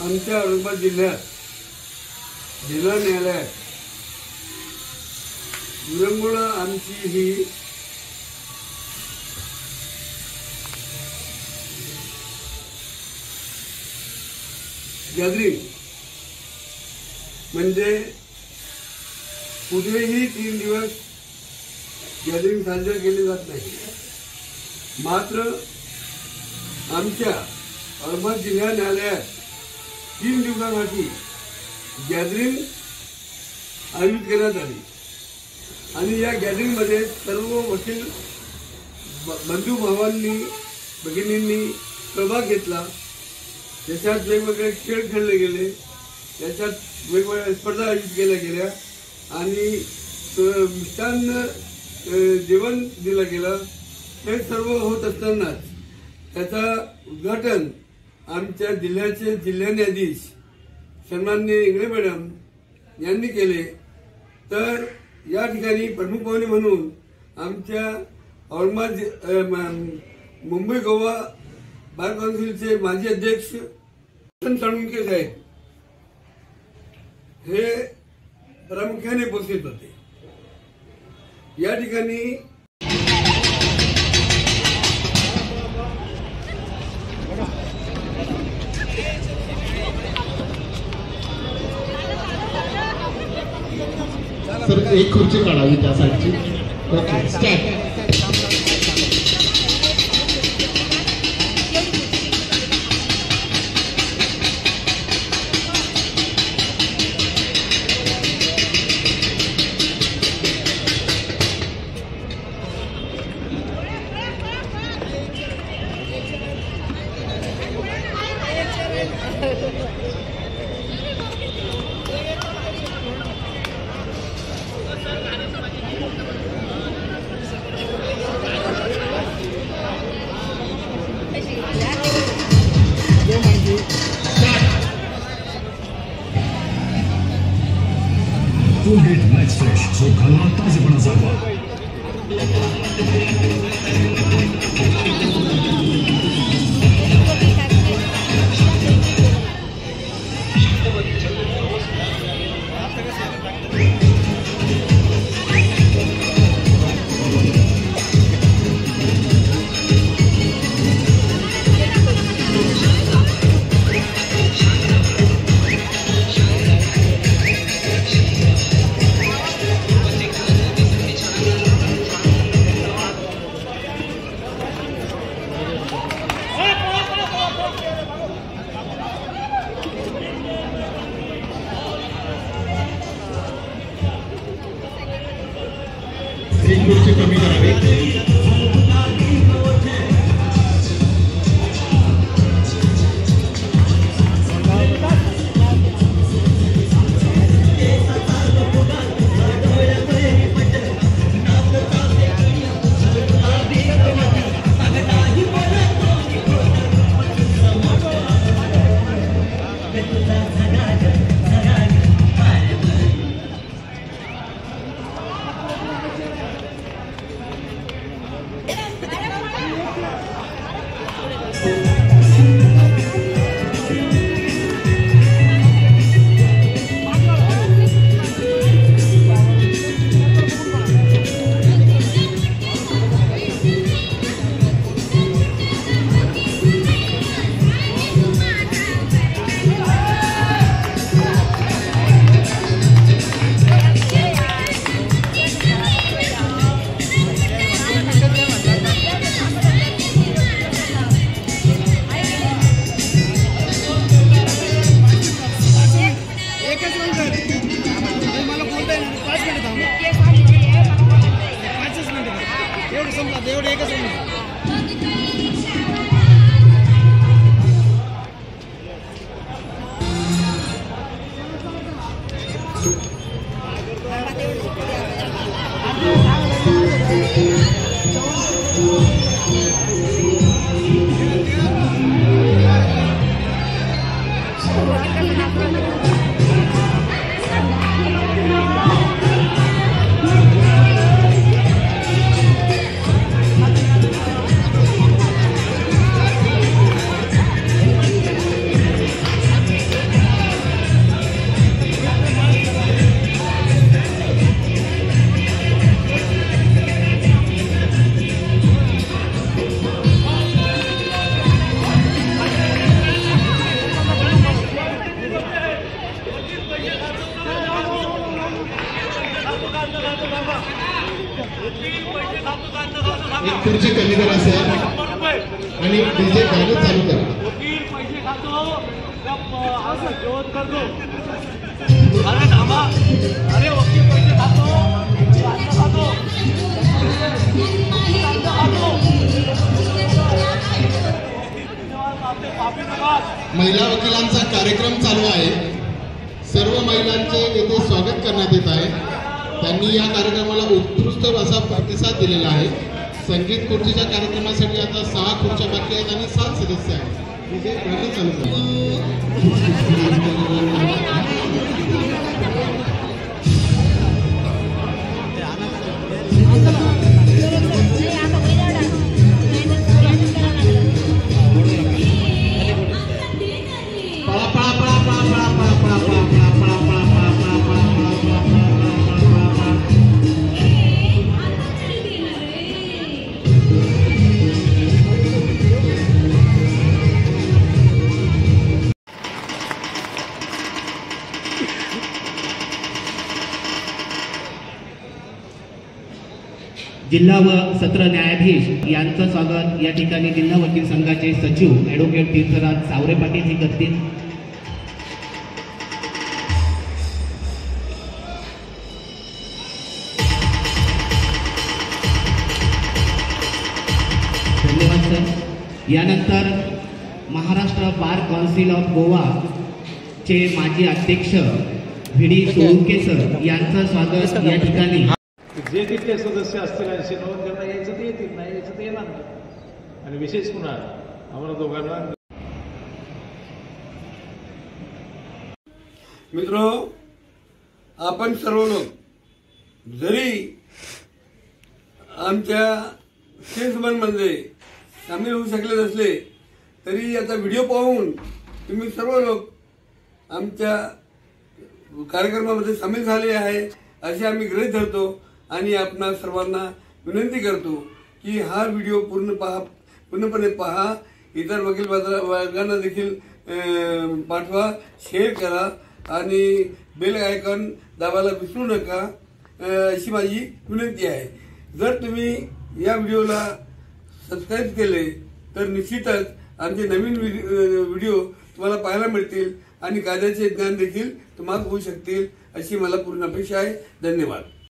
आमच्या औरंगाबाद जिल्ह्यात जिल्हा न्यायालयात विरंगुळा आमची ही गॅदरिंग म्हणजे कुठेही 3 दिवस गॅदरिंग साजरे केले जात नाही। मात्र आमच्या औरंगाबाद जिल्हा न्यायालयात 3 दिवसांसाठी गॅदरिंग आयोजित करण्यात आली आणि या गॅदरिंगमध्ये सर्व वकील बंधू भावांनी भगिनींनी सहभाग घेतला। त्याच्यात वेगवेगळे खेळ खेळले गेले, त्याच्यात वेगवेगळ्या स्पर्धा आयोजित केल्या गेल्या आणि मिष्टान्न जेवण दिलं गेलं। हे सर्व होत असतानाच त्याचा उद्घाटन आमच्या जिल्ह्याचे जिल्हा न्यायाधीश सन्माननीय इंगळे मॅडम यांनी केले। तर या ठिकाणी प्रमुख पाहुणे म्हणून आमच्या औरंगाबाद मुंबई गोवा बार काउन्सिलचे माजी अध्यक्ष साळुंखे साहेब हे प्रामुख्याने उपस्थित होते। या ठिकाणी सर एक खुर्ची काढावी त्या साईडची। Okay start. Colgate Max Fresh जो घालवा ताजेपणा जागवा। एक खुर्ची कमी करावी। खुर्ची कमी करा सर आणि डीजे गाणं चालू करा. पैसे खातो जेवण करतो. अरे थांबा, अरे वकील पैसे खातो, खातो. महिला वकिलांचा कार्यक्रम चालू आहे. सर्व महिलांचे येथे स्वागत करण्यात येत आहे. त्यांनी या कार्यक्रमाला उत्कृष्ट असा प्रतिसाद दिलेला आहे. संगीत खुर्चीच्या कार्यक्रमासाठी आता 6 खुर्च्या बाकी आहेत आणि 7 सदस्य आहेत. तिथे गाणं चालू जिल्हा व सत्र न्यायाधीश यांचं स्वागत या ठिकाणी जिल्हा वकील संघाचे सचिव ॲडव्होकेट तीर्थराज सावरे पाटील हे करतील. धन्यवाद सर. यानंतर Maharashtra bar council of Goa चे माजी अध्यक्ष व्ही.डी. सोळुंके सर यांचं स्वागत या ठिकाणी. जे तिथले सदस्य असतील 80-90 त्यांना यायचं ते येतील, नाही यायचं ते येणार नाही. आणि विशेष पुन्हा आम्हाला दोघांना मित्रो, आपण सर्व लोक जरी आमच्या केसमध्ये सामील होऊ शकले नसले तरी आता व्हिडिओ पाहून तुम्ही सर्व लोक आमच्या कार्यक्रमामध्ये सामील झाले आहे असे आम्ही गृहीत धरतो आणि आपणा सर्वांना विनंती करतो की हा व्हिडिओ पूर्णपणे पहा, इतर वकील वर्गांना देखील पाठवा, शेअर करा आणि बेल आयकॉन दाबायला विसरू नका अशी माझी विनंती आहे. जर तुम्ही या व्हिडिओला सबस्क्राईब केले तर निश्चितच आमचे नवीन व्हिडिओ तुम्हाला पाहायला मिळतील आणि कायद्याचे ज्ञान देखील तुम्हाला होऊ शकतील अशी मला पूर्ण अपेक्षा आहे. धन्यवाद.